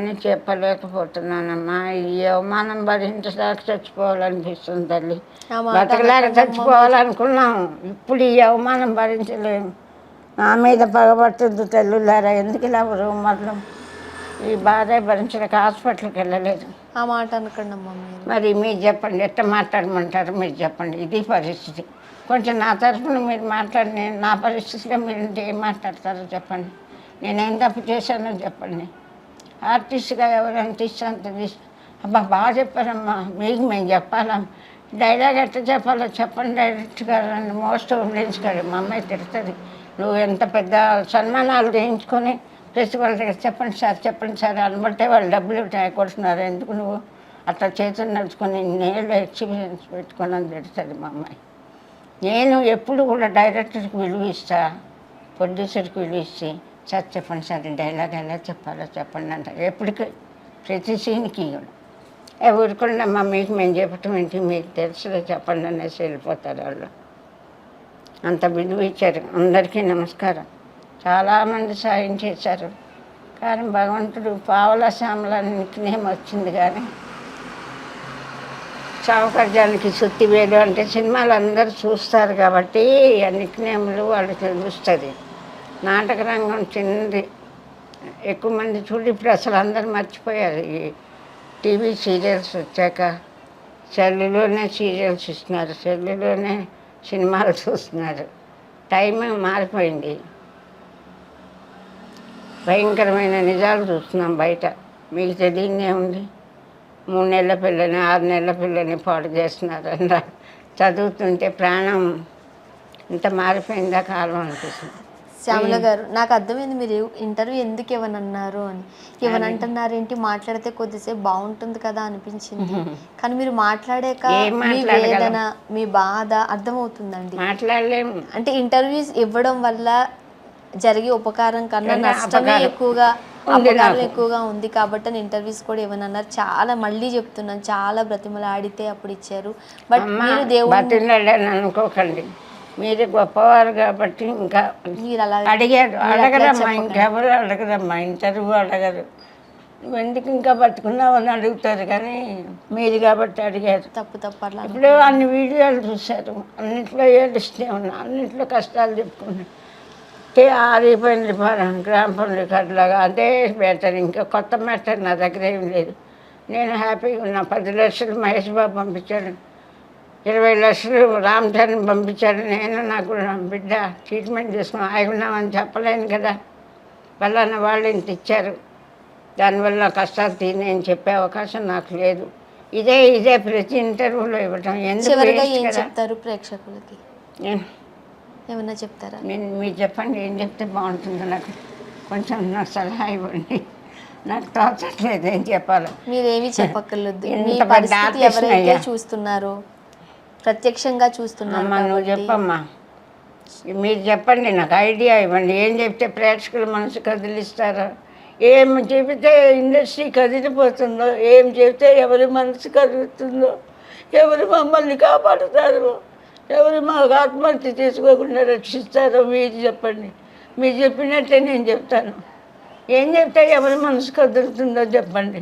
కానీ చెప్పలేకపోతున్నానమ్మా. ఈ అవమానం భరించడానికి చచ్చిపోవాలనిపిస్తుంది తల్లి. బతకలేక చచ్చిపోవాలనుకున్నాం, ఇప్పుడు ఈ అవమానం భరించలేము. నా మీద పగబడుతుంది తల్లులారా, ఎందుకు ఇలా మొదలు ఈ బాధ భరించలేక హాస్పిటల్కి వెళ్ళలేదు. ఆ మాట అనకండి అమ్మ. మరి మీరు చెప్పండి, ఎట్లా మాట్లాడమంటారు మీరు చెప్పండి. ఇది పరిస్థితి. కొంచెం నా తరఫున మీరు మాట్లాడి, నేను నా పరిస్థితిలో మీరు ఏం మాట్లాడతారో చెప్పండి. నేనేం తప్పు చేశానో చెప్పండి. ఆర్టిస్ట్గా ఎవరంత ఇస్తే అంత అబ్బా బాగా చెప్పారమ్మా, మీకు మేము చెప్పాలా, డైలాగ్ ఎట్లా చెప్పాలో చెప్పండి డైరెక్ట్గా. మోస్ట్ ఆడియన్స్ కాదు, మా అమ్మాయి తిడుతుంది. నువ్వు ఎంత పెద్ద సన్మానాలు చేయించుకొని ప్రెసిడెంట్ దగ్గర చెప్పండి సార్ అనబట్టే వాళ్ళు డబ్బులు కొడుతున్నారు, ఎందుకు నువ్వు అట్లా చేతులు నడుచుకొని నేళ్ళు ఎక్స్పీరియన్స్ పెట్టుకొని అని తిడుతుంది మా అమ్మాయి. నేను ఎప్పుడు కూడా డైరెక్టర్కి విలువ ఇస్తా, ప్రొడ్యూసర్కి విలువ ఇచ్చి సార్ చెప్పండి సార్ డైలాగ్ ఎలా చెప్పాలో చెప్పండి అంటారు ఎప్పటికీ, ప్రతి సీన్కి కూడా. ఊరుకుండమ్మా, మీకు మేము చెప్పటం ఏంటి, మీకు తెలుసులో చెప్పండి అనేసి వెళ్ళిపోతారు వాళ్ళు. అంత విలువ ఇచ్చారు. అందరికీ నమస్కారం. చాలామంది సాయం చేశారు, కానీ భగవంతుడు పావల శ్యామల నిక్నేం వచ్చింది. కానీ సౌకర్యానికి సుత్తి వేలు అంటే సినిమాలు అందరూ చూస్తారు కాబట్టి ఆ నిక్నేములు వాళ్ళకి తెలుస్తుంది. నాటక రంగం చిన్నది, ఎక్కువ మంది చూడు. ఇప్పుడు అసలు అందరూ మర్చిపోయారు. ఈ టీవీ సీరియల్స్ వచ్చాక సెల్లులోనే సీరియల్స్ ఇస్తున్నారు, సెల్లులోనే సినిమాలు చూస్తున్నారు. టైం మారిపోయింది. భయంకరమైన నిజాలు చూస్తున్నాం బయట. మీకు తెలియనే ఉంది. 3 నెలల పిల్లని 6 నెలల పిల్లని పాడు చేస్తున్నారు అన్న చదువుతుంటే ప్రాణం ఇంత మారిపోయిందా కాలం అనిపిస్తుంది. శ్యామల గారు, నాకు అర్థమైంది మీరు ఇంటర్వ్యూ ఎందుకు ఇవ్వనన్నారు అని. ఇవ్వనంటున్నారేంటి, మాట్లాడితే కొద్దిసేపు బాగుంటుంది కదా అనిపించింది. కానీ మీరు మాట్లాడాక మీ వేదన, మీ బాధ అర్థమవుతుందండి. మాట్లాడలేము అంటే ఇంటర్వ్యూస్ ఇవ్వడం వల్ల జరిగే ఉపకారం కన్నా నష్టమే ఎక్కువగా, అపకారం ఎక్కువగా ఉంది కాబట్టి ఇంటర్వ్యూస్ కూడా ఇవ్వనన్నారు. చాలా మళ్ళీ చెప్తున్నాను, చాలా బ్రతిమలు ఆడితే అప్పుడు ఇచ్చారు. బట్ మీరు దేవుడు అనుకోకండి, మీరు గొప్పవారు కాబట్టి ఇంకా మీరు అలా అడగరమ్మా, ఇంకెవరు అడగరమ్మా, ఇంటర్వ్యూ అడగరు. నువ్వు ఎందుకు ఇంకా బతుకున్నావు అని అడుగుతారు, కానీ మీరు కాబట్టి అడిగారు. తప్పు అట్లా ఇప్పుడు అన్ని వీడియోలు చూశారు, అన్నింటిలో ఏడుస్తూనే ఉన్నా, అన్నింటిలో కష్టాలు చెప్పుకున్నా. ఆరిపోయింది గ్రామ పనులు రికార్డులాగా, అదే బెటర్. ఇంకా కొత్త మ్యాటర్ నా దగ్గర ఏం లేదు. నేను హ్యాపీగా ఉన్నా. 10 లక్షలు మహేష్ బాబు పంపించాడు, 20 లక్షలు రామ్ చరణ్ పంపించాడు. నేను నాకు బిడ్డ ట్రీట్మెంట్ చేసుకుని ఆగున్నామని చెప్పలేను కదా. వాళ్ళన్న వాళ్ళు ఇంత ఇచ్చారు, దానివల్ల కష్టాలు తీయని చెప్పే అవకాశం నాకు లేదు. ఇదే ప్రతి ఇంటర్వ్యూలో ఇవ్వటం ఎందుకు చెప్తారు ప్రేక్షకులకి? ఏమన్నా చెప్తారా? మీరు చెప్పండి, ఏం చెప్తే బాగుంటుందో నాకు కొంచెం నా సలహా ఇవ్వండి. నాకు తోచట్లేదు ఏం చెప్పాలో. మీరేమీ చెప్పక్కర్లేదు. ఎవరైతే చూస్తున్నారో, ప్రత్యక్షంగా చూస్తున్నారు. నువ్వు చెప్పమ్మా, మీరు చెప్పండి, నాకు ఐడియా ఇవ్వండి. ఏం చెప్తే ప్రేక్షకుల మనసు కదిలిస్తారో, ఏం చెబితే ఇండస్ట్రీ కదిలిపోతుందో, ఏం చెబితే ఎవరి మనసు కదులుతుందో, ఎవరు మమ్మల్ని కాపాడుతారో, ఎవరు మాకు ఆత్మహత్య చేసుకోకుండా రక్షిస్తారో మీరు చెప్పండి. మీరు చెప్పినట్టే నేను చెప్తాను. ఏం చెప్తే ఎవరి మనసు కదులుతుందో చెప్పండి.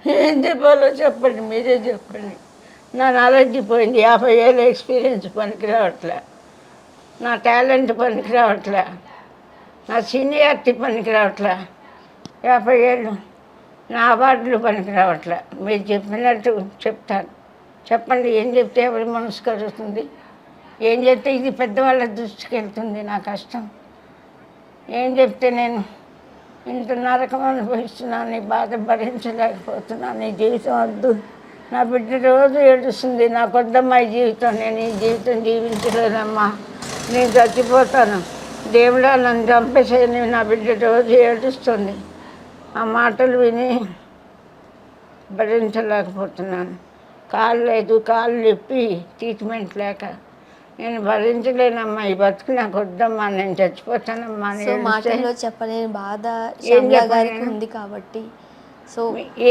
ఏం చెప్పాలో చెప్పండి, మీరే చెప్పండి. నా నాలెడ్జ్ పోయింది. 50 ఏళ్ళ ఎక్స్పీరియన్స్ పనికి రావట్లే, నా టాలెంట్ పనికి రావట్లే, నా సీనియారిటీ పనికి రావట్లే. 50 ఏళ్ళు నా అవార్డులు పనికి రావట్లే. మీరు చెప్పినట్టు చెప్తాను. చెప్పండి, ఏం చెప్తే ఎవరి మనసు కలుగుతుంది, ఏం చెప్తే ఇది పెద్దవాళ్ళ దృష్టికి వెళ్తుంది. నా కష్టం ఏం చెప్తే నేను ఇంత నరకం అనుభవిస్తున్నాను, నీ బాధ భరించలేకపోతున్నాను, నీ జీవితం వద్దు. నా బిడ్డ రోజు ఏడుస్తుంది, నాకు వద్దమ్మా ఈ జీవితం, నేను ఈ జీవితం జీవించలేదమ్మా, నేను చచ్చిపోతాను, దేవుడా నన్ను చంపేసేది. నా బిడ్డ రోజు ఏడుస్తుంది. ఆ మాటలు విని భరించలేకపోతున్నాను. కాళ్ళు లేదు, కాళ్ళు నొప్పి, ట్రీట్మెంట్ లేక నేను భరించలేనమ్మా. ఈ బతుకు నాకు వద్దమ్మా, నేను చచ్చిపోతానమ్మా. మాటల్లో చెప్పలేని బాధ శ్యామల గారికి ఉంది కాబట్టి. సో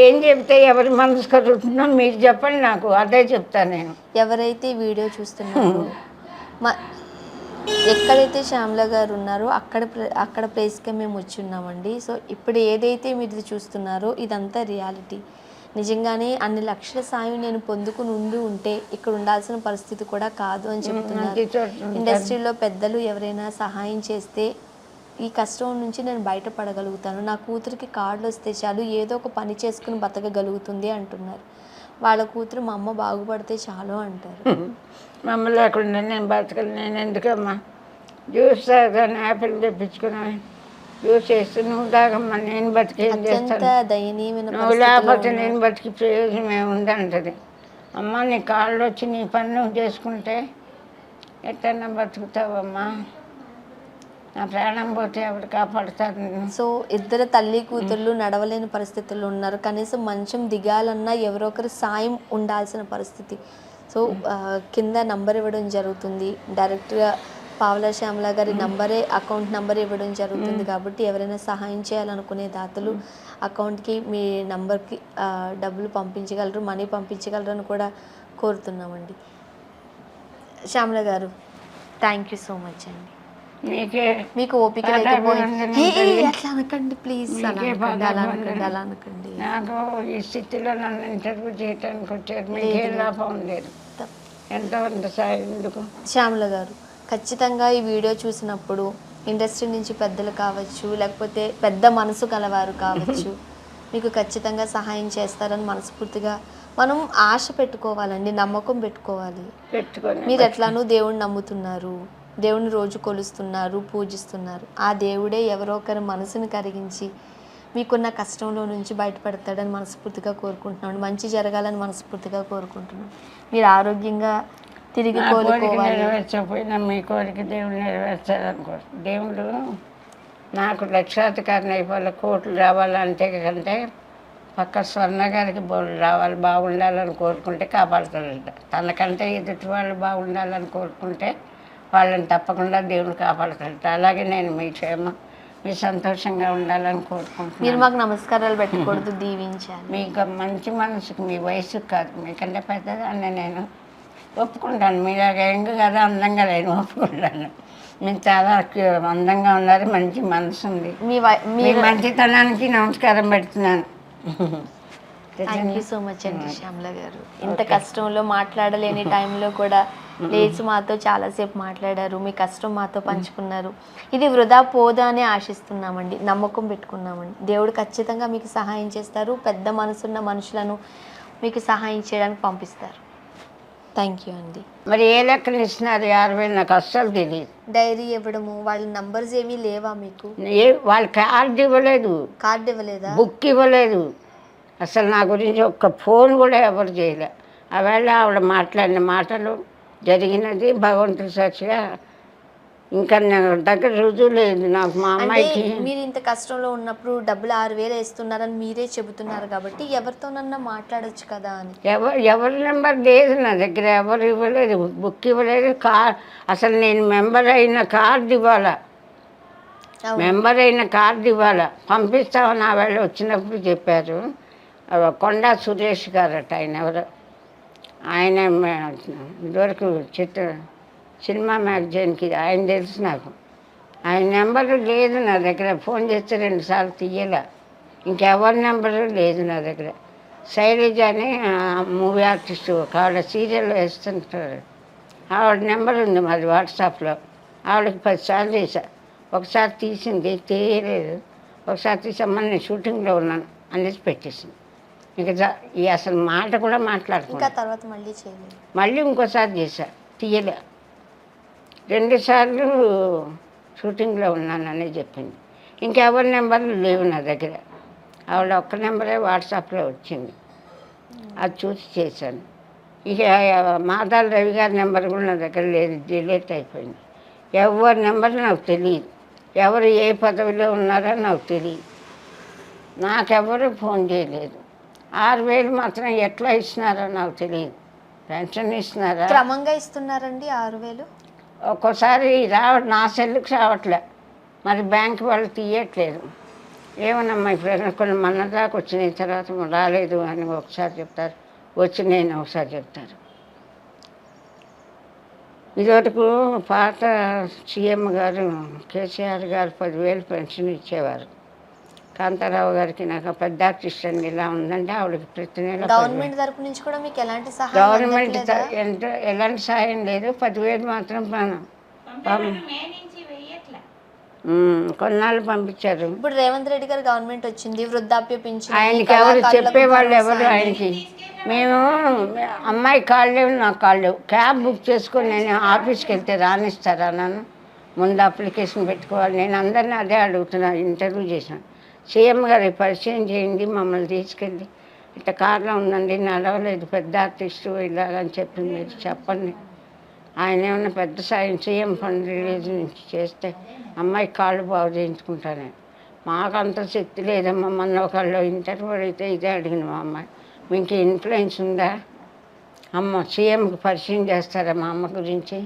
ఏం చెప్తే ఎవరి మనసు కలుగుతుందో మీరు చెప్పండి, నాకు అదే చెప్తాను నేను. ఎవరైతే వీడియో చూస్తున్నారో ఎక్కడైతే శ్యామల గారు ఉన్నారో అక్కడ ప్లేస్కే మేము వచ్చి ఉన్నామండి. సో ఇప్పుడు ఏదైతే మీరు ఇది చూస్తున్నారో ఇదంతా రియాలిటీ. నిజంగానే అన్ని లక్షల సాయం నేను పొందుకుని ఉంటే ఇక్కడ ఉండాల్సిన పరిస్థితి కూడా కాదు అని చెప్తున్నారు. ఇండస్ట్రీలో పెద్దలు ఎవరైనా సహాయం చేస్తే ఈ కష్టం నుంచి నేను బయటపడగలుగుతాను, నా కూతురికి కార్డులు వస్తే చాలు ఏదో ఒక పని చేసుకుని బతకగలుగుతుంది అంటున్నారు. వాళ్ళ కూతురు మా అమ్మ బాగుపడితే చాలు అంటారు. మా అమ్మ లేకుండా నేను బతకను, నేను ఎందుకమ్మా జ్యూస్ తాగాను, యాపిల్ తెప్పించుకున్నాను, జ్యూస్ వేస్తే నువ్వు తాగమ్మా, నేను బతికి ఏం చేస్తాను, దయనీయమైన నువ్వు లేకపోతే నేను బతికి ప్రయోజనం ఏముందంటది. అమ్మ నీ కాళ్ళు వచ్చి నీ పని నువ్వు చేసుకుంటే ఎట్టన్నా బతుకుతావమ్మా, నా ప్రాణం పోతే ఎవరు కాపాడుతారు నేను. సో ఇద్దరు తల్లి కూతుర్లు నడవలేని పరిస్థితుల్లో ఉన్నారు. కనీసం మంచం దిగాలన్నా ఎవరో ఒకరు సాయం ఉండాల్సిన పరిస్థితి. సో కింద నంబర్ ఇవ్వడం జరుగుతుంది, డైరెక్ట్గా పావలా శ్యామల గారి నంబరే అకౌంట్ నంబర్ ఇవ్వడం జరుగుతుంది. కాబట్టి ఎవరైనా సహాయం చేయాలనుకునే దాతలు అకౌంట్కి మీ నంబర్కి డబ్బులు పంపించగలరు, మనీ పంపించగలరు అని కూడా కోరుతున్నామండి. శ్యామల గారు థ్యాంక్ యూ సో మచ్ అండి. మీకు ఓపిక లేకపోయింది అట్లా అనకండి ప్లీజ్, అలా అనకండి. నాకు ఈ స్థితిలో నన్ను ఇంటర్వ్యూ చేయడానికి వచ్చారు, మీకు ఏ లాభం లేదు, ఎంతమంది సాయం ఎందుకు. శ్యామల గారు ఖచ్చితంగా ఈ వీడియో చూసినప్పుడు ఇండస్ట్రీ నుంచి పెద్దలు కావచ్చు, లేకపోతే పెద్ద మనసు కలవారు కావచ్చు, మీకు ఖచ్చితంగా సహాయం చేస్తారని మనస్ఫూర్తిగా మనం ఆశ పెట్టుకోవాలండి, నమ్మకం పెట్టుకోవాలి. మీరు ఎట్లానూ దేవుణ్ణి నమ్ముతున్నారు, దేవుని రోజు కొలుస్తున్నారు, పూజిస్తున్నారు. ఆ దేవుడే ఎవరో ఒకరి మనసుని కరిగించి మీకున్న కష్టంలో నుంచి బయటపడతాడని మనస్ఫూర్తిగా కోరుకుంటున్నాను. మంచి జరగాలని మనస్ఫూర్తిగా కోరుకుంటున్నాను. మీరు ఆరోగ్యంగా తిరిగి కోలుకోవాలి. నెరవేర్చకపోయినా మీ కోరిక దేవుడు నెరవేర్చాలనుకో. దేవుడు నాకు లక్షాధికారిని అయిపోవాలి, కోట్లు రావాలంటే కంటే పక్క స్వర్ణ గారికి బోళ్ళు రావాలి, బాగుండాలని కోరుకుంటే కాపాడుతాడంట. తనకంటే ఎదుటి వాళ్ళు బాగుండాలని కోరుకుంటే వాళ్ళని తప్పకుండా దేవుడు కాపాడుతాడట. అలాగే నేను మీ క్షేమం, మీ సంతోషంగా ఉండాలని కోరుకుంటున్నాను. మీరు మాకు నమస్కారాలు పెట్టకూడదు, దీవించాలి. మీకు మంచి మనసుకు, మీ వయసుకు కాదు, మీకంటే పెద్దదాన్ని నేను ఒప్పుకుంటాను. మీలాగా యంగ్ కదా, అందంగా నేను ఒప్పుకుంటాను. మీరు చాలా అందంగా ఉన్నారు, మంచి మనసు ఉంది. మీ మంచితనానికి నమస్కారం పెడుతున్నాను. థ్యాంక్ యూ సో మచ్ అండి శ్యామల గారు. ఇంత కష్టంలో మాట్లాడలేని టైంలో కూడా లేచి మాతో చాలాసేపు మాట్లాడారు, మీ కష్టం మాతో పంచుకున్నారు. ఇది వృధా పోదా అని ఆశిస్తున్నామండి, నమ్మకం పెట్టుకున్నామండి. దేవుడు ఖచ్చితంగా మీకు సహాయం చేస్తారు, పెద్ద మనసున్న మనుషులను మీకు సహాయం చేయడానికి పంపిస్తారు. థ్యాంక్ యూ అండి. మరి ఏ లెక్కలు ఇస్తున్నారు 50,000 నాకు అస్సలు తెలియదు. డైరీ ఇవ్వడము, వాళ్ళ నంబర్స్ ఏమీ లేవా మీకు? వాళ్ళు కార్డు ఇవ్వలేదు, కార్డు ఇవ్వలేదా, బుక్ ఇవ్వలేదు, అసలు నా గురించి ఒక్క ఫోన్ కూడా ఎవరు చేయలే. ఆవేళ ఆవిడ మాట్లాడిన మాటలు జరిగినది భగవంతుడి సాక్షిగా ఇంకా నా దగ్గర రుజువు లేదు నాకు. మా అమ్మాయికి మీరు ఇంత కష్టంలో ఉన్నప్పుడు డబ్బులు 6,000 వేస్తున్నారని మీరే చెబుతున్నారు కాబట్టి ఎవరితోనన్నా మాట్లాడొచ్చు కదా అని. ఎవరి నెంబర్ లేదు నా దగ్గర, ఎవరు ఇవ్వలేదు, బుక్ ఇవ్వలేదు. అసలు నేను మెంబర్ అయిన కార్డు ఇవ్వాలా, మెంబర్ అయిన కార్డు ఇవ్వాలా, పంపిస్తామని ఆవేళ వచ్చినప్పుడు చెప్పారు. కొండా సురేష్ గారట, ఆయన ఎవరు, ఆయన ఇదివరకు సినిమా మ్యాగజైన్కి ఆయన తెలుసు నాకు. ఆయన నెంబరు లేదు నా దగ్గర, ఫోన్ చేస్తే 2 సార్లు తీయలే. ఇంకెవరి నెంబరు లేదు నా దగ్గర. శైలజ అని మూవీ ఆర్టిస్టు, ఆవిడ సీరియల్లో వేస్తుంటారు, ఆవిడ నెంబర్ ఉంది మరి వాట్సాప్లో. ఆవిడకి 10 సార్లు చేశా, ఒకసారి తీసింది తీయలేదు, ఒకసారి తీసామని నేను షూటింగ్లో ఉన్నాను అనేసి పెట్టేసింది. ఇంకా ఈ అసలు మాట కూడా మాట్లాడుకున్నా. తర్వాత మళ్ళీ ఇంకోసారి చేశా, తీయలే. 2 సార్లు షూటింగ్లో ఉన్నానని చెప్పింది. ఇంకెవరి నెంబర్లు లేవు నా దగ్గర, ఆవిడ ఒక్క నెంబరే వాట్సాప్లో వచ్చింది, అది చూసి చేశాను. ఇక మాదాల రవి గారి నెంబర్ కూడా నా దగ్గర లేదు, డిలీట్ అయిపోయింది. ఎవరి నెంబర్ నాకు తెలియదు, ఎవరు ఏ పదవిలో ఉన్నారో నాకు తెలియదు. నాకెవరు ఫోన్ చేయలేదు. 6,000 మాత్రం ఎట్లా ఇస్తున్నారో నాకు తెలియదు. పెన్షన్ ఇస్తున్నారా, క్రమంగా ఇస్తున్నారండి 6,000? ఒక్కోసారి నా సెల్లుకి రావట్లే, మరి బ్యాంక్ వాళ్ళు తీయట్లేదు. ఏమన్నమ్మా ఇప్పుడు కొన్ని మన దాకా వచ్చినాయి, తర్వాత రాలేదు అని ఒకసారి చెప్తారు, వచ్చినాయని ఒకసారి చెప్తారు. ఇదివరకు పాత సీఎం గారు కేసీఆర్ గారు 10,000 పెన్షన్ ఇచ్చేవారు. కాంతారావు గారికి నాకు పెద్ద ఆర్టిస్ట్ అండి ఇలా ఉందంటే ఆవిడకి ప్రతి నెల 10,000. గవర్నమెంట్ తరపు నుంచి కూడా మీకు ఎలాంటి సహాయం గవర్నమెంట్ అందట్లేదా? ఎంత ఎలాంటి సాయం లేదు. 10,000 మాత్రం కొన్నాళ్ళు పంపించారు. ఇప్పుడు రేవంత్ రెడ్డి గారు గవర్నమెంట్ వచ్చింది, వృద్ధాప్య పింఛన్, ఆయనకి ఎవరు చెప్పేవాళ్ళు ఎవరు ఆయనకి. మేము అమ్మాయి కాళ్ళు లేవు నాకు కాళ్ళు లేవు, క్యాబ్ బుక్ చేసుకొని నేను ఆఫీస్కి వెళ్తే రానిస్తారా నన్ను? ముందు అప్లికేషన్ పెట్టుకోవాలి. నేను అందరినీ అదే అడుగుతున్నాను. ఇంటర్వ్యూ చేశాను. సీఎం గారి పరిచయం చేయండి, మమ్మల్ని తీసుకెళ్ళి ఇట్లా కార్లో ఉందండి, నడవలేదు, పెద్ద ఆర్టిస్టు ఇలాగని చెప్పి మీరు చెప్పండి. ఆయన ఏమన్నా పెద్ద సాయం సీఎం ఫండ్ రిలీజ్ నుంచి చేస్తే అమ్మాయి కాళ్ళు బాగు చేయించుకుంటానే. మాకు అంత శక్తి లేదమ్మా. మొన్న ఒకళ్ళు ఇంటర్వ్యూ అడిగితే ఇదే అడిగింది మా అమ్మాయి, మీకు ఇన్ఫ్లుయెన్స్ ఉందా అమ్మ, సీఎంకి పరిచయం చేస్తారా మా అమ్మ గురించి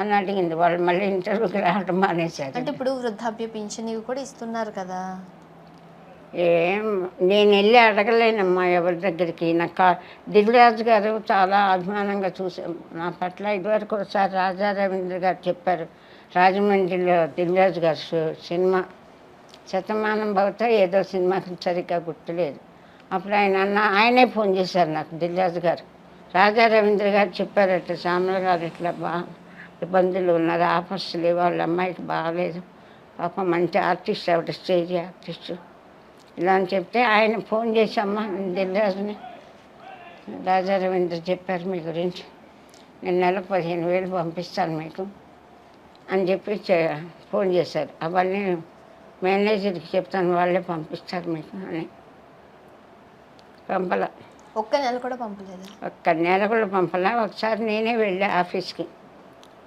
అని అడిగింది. వాళ్ళు మళ్ళీ ఇంటర్వ్యూకి రావడం మానేశారు. అంటే ఇప్పుడు వృద్ధాప్య పింఛన్ ఇవి కూడా ఇస్తున్నారు కదా. ఏం నేను వెళ్ళి అడగలేనమ్మా ఎవరి దగ్గరికి. నాకు దిల్రాజు గారు చాలా అభిమానంగా చూసాం నా పట్ల. ఇదివరకు ఒకసారి రాజా రవీంద్ర గారు చెప్పారు, రాజమండ్రిలో దిల్రాజు గారు సినిమా శతమానం భవత ఏదో సినిమాకి సరిగ్గా గుర్తులేదు. అప్పుడు ఆయనే ఫోన్ చేశారు నాకు, దిల్రాజు గారు. రాజా రవీంద్ర గారు చెప్పారట, శ్యామల గారు ఇట్లా ఇబ్బందులు ఉన్నారు, ఆఫర్స్ లేవు, వాళ్ళ అమ్మాయికి బాగాలేదు, పాప మంచి ఆర్టిస్ట్ ఆవిడ, స్టేజ్ ఆర్టిస్టు ఇలా అని చెప్తే ఆయన ఫోన్ చేశామ్మా దిల్రాజుని, రాజా రవీంద్ర చెప్పారు మీ గురించి, నేను నెలకు 15,000 పంపిస్తాను మీకు అని చెప్పి ఫోన్ చేశారు. అవన్నీ మేనేజర్కి చెప్తాను, వాళ్ళే పంపిస్తారు మీకు అని. పంపల, ఒక్క నెల కూడా పంపలేదు. ఒక్క నెల కూడా పంపలా. ఒకసారి నేనే వెళ్ళా ఆఫీస్కి,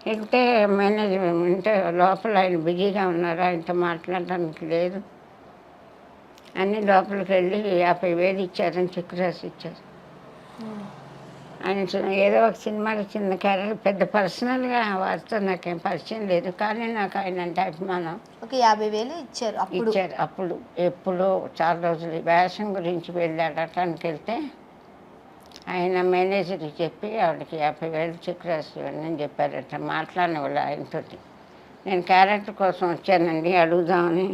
వెళ్తే మేనేజర్ అంటే లోపల ఆయన బిజీగా ఉన్నారు, ఆయనతో మాట్లాడడానికి లేదు అని లోపలికి వెళ్ళి 50,000 ఇచ్చారని చెక్ రాసి ఇచ్చారు. ఆయన ఏదో ఒక సినిమాలో చిన్న క్యారెక్టర్, పెద్ద పర్సనల్గా వారితో నాకేం పరిచయం లేదు, కానీ నాకు ఆయన అంటే అభిమానం. ఒక 50,000 ఇచ్చారు అప్పుడు ఎప్పుడో చాలా రోజులు వేషం గురించి వెళ్ళాడటానికి వెళ్తే ఆయన మేనేజర్కి చెప్పి ఆవిడకి 50,000 చెక్ రాసి ఇవ్వండి చెప్పారట. మాట్లాడిన వాళ్ళు ఆయనతో. నేను క్యారెక్టర్ కోసం వచ్చానండి అడుగుదామని.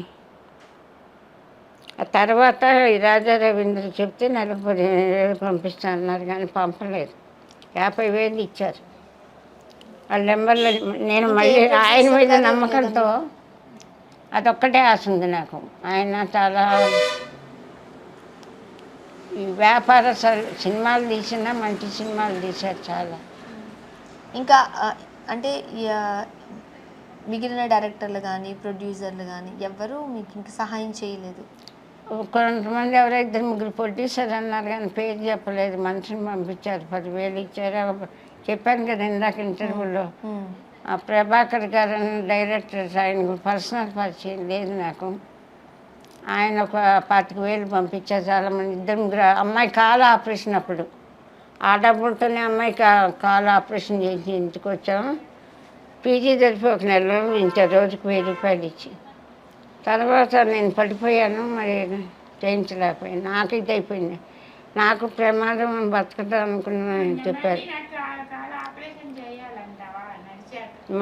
ఆ తర్వాత ఈ రాజా రవీంద్ర చెప్తే నెలకు 15,000 పంపిస్తానన్నారు, కానీ పంపలేదు. 50,000 ఇచ్చారు. వాళ్ళ నెంబర్లో నేను మళ్ళీ ఆయన మీద నమ్మకంతో అదొక్కటే ఆశ ఉంది నాకు. ఆయన చాలా ఈ వ్యాపార సినిమాలు తీసినా మంచి సినిమాలు తీశారు చాలా. ఇంకా అంటే మిగిలిన డైరెక్టర్లు కానీ ప్రొడ్యూసర్లు కానీ ఎవరు మీకు ఇంకా సహాయం చేయలేదు? కొంతమంది ఎవరో 2-3 ప్రొడ్యూసర్ అన్నారు, కానీ పేరు చెప్పలేదు. మనిషిని పంపించారు, 10,000 ఇచ్చారు. చెప్పాను కదా ఇందాక ఇంటర్వ్యూలో. ఆ ప్రభాకర్ గారు డైరెక్టర్, ఆయన పర్సనల్ పరిచయం లేదు నాకు. ఆయన ఒక 25,000 పంపించారు. చాలామంది 2-3 అమ్మాయి కాలు ఆపరేషన్, అప్పుడు ఆ డబ్బులతోనే అమ్మాయి కాలు ఆపరేషన్ చేసి ఇంటికి వచ్చాము. పీజీ జరిపి ఒక నెల రోజులు ఇంత రోజుకు 1,000 రూపాయలు ఇచ్చి, తర్వాత నేను పడిపోయాను, మరి చేయించలేకపోయాను. నాకు ఇది అయిపోయింది, నాకు ప్రమాదం, బతకడం అనుకున్నాను చెప్పారు.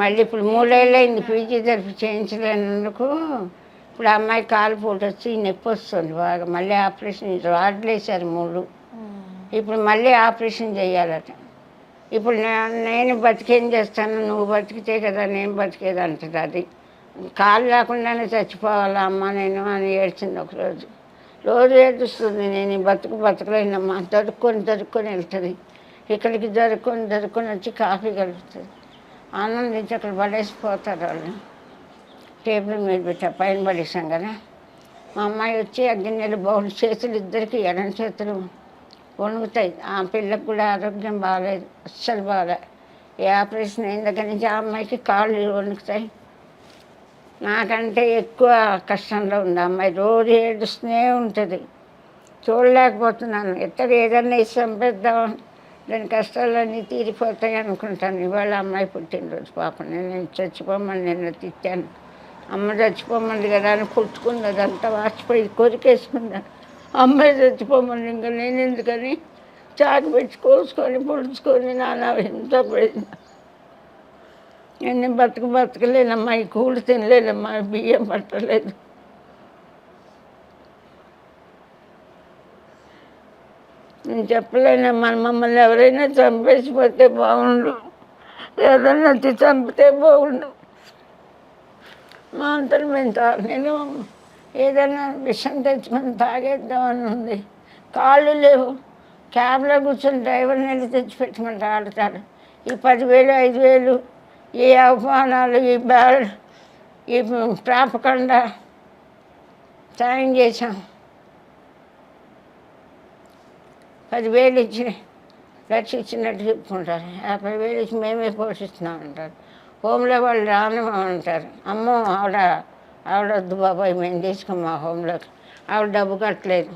మళ్ళీ ఇప్పుడు 3 ఏళ్ళు అయింది పీజీ జరిపి చేయించలేనందుకు. ఇప్పుడు అమ్మాయి కాలు పోటు వచ్చి నొప్పి వస్తుంది బాగా. మళ్ళీ ఆపరేషన్ రాడ్లు వేశారు 3. ఇప్పుడు మళ్ళీ ఆపరేషన్ చేయాలట. ఇప్పుడు నేను బతికేం చేస్తాను, నువ్వు బతికితే కదా నేను బతికేది అంటుంది. అది కాలు లేకుండానే చచ్చిపోవాలా అమ్మ నేను అని ఏడ్చింది ఒకరోజు. రోజు ఏడుస్తుంది, నేను బతకలేనమ్మా. దొరుకుని వెళ్తుంది, ఇక్కడికి దొరుకుని వచ్చి కాఫీ కలుపుతుంది. ఆనందించి అక్కడ పడేసిపోతారు వాళ్ళు. టేబుల్ మీద పెట్టా, పైన పడేసాం కదా. మా అమ్మాయి వచ్చి ఆ గిన్నెలు బౌల్ చేతులు ఇద్దరికి ఎడం చేతులు వణుకుతాయి. ఆ పిల్లకు కూడా ఆరోగ్యం బాగాలేదు, అస్సలు బాగాలేదు. ఏ ఆపరేషన్ అయిన దగ్గర నుంచి ఆ అమ్మాయికి కాళ్ళు వణుకుతాయి. నాకంటే ఎక్కువ కష్టంలో ఉంది అమ్మాయి. రోజు ఏడుస్తూనే ఉంటుంది, చూడలేకపోతున్నాను. ఏదన్నా ఇష్టం పెద్దాం, దాని కష్టాలన్నీ తీరిపోతాయి అనుకుంటాను. ఇవాళ అమ్మాయి పుట్టినరోజు పాపం. నేను చచ్చిపోమని నిన్న తిట్టాను. అమ్మ చచ్చిపోమంది కదా అని పుచ్చుకుంది, అదంతా వాచిపోయి కొరికేసుకున్నాను. అమ్మాయి చచ్చిపోమని ఇంకా నేను ఎందుకని చాకు పెట్టి కోసుకొని పుడుచుకొని నాన్న ఎంత పడింది. నేను బతకలేనమ్మా, ఈ కూలి తినలేనమ్మా, బియ్యం పట్టలేదు. నేను చెప్పలేనమ్మా, మమ్మల్ని ఎవరైనా చంపేసిపోతే బాగుండు, ఏదన్నా వచ్చి చంపితే బాగుండు. మా అంతలో నేను ఏదైనా విషం తెచ్చుకొని తాగేద్దామని ఉంది. కాళ్ళు లేవు, క్యాబ్లో కూర్చొని డ్రైవర్ని వెళ్ళి తెచ్చిపెట్టమంటే ఆడతాడు. ఈ 10,000 5,000 ఈ అవమానాలు, ఈ ఈ ప్రాపకండ సాయం చేశాం. 10,000 ఇచ్చి 1,00,000 ఇచ్చినట్టు చెప్పుకుంటారు. 50,000 ఇచ్చి మేమే పోషిస్తున్నాం అంటారు. హోంలో వాళ్ళు రానివ్వమంటారు. అమ్మో ఆవిడ వద్దు బాబాయ్, మేము తీసుకోం మా హోంలోకి, ఆవిడ డబ్బు కట్టలేదు.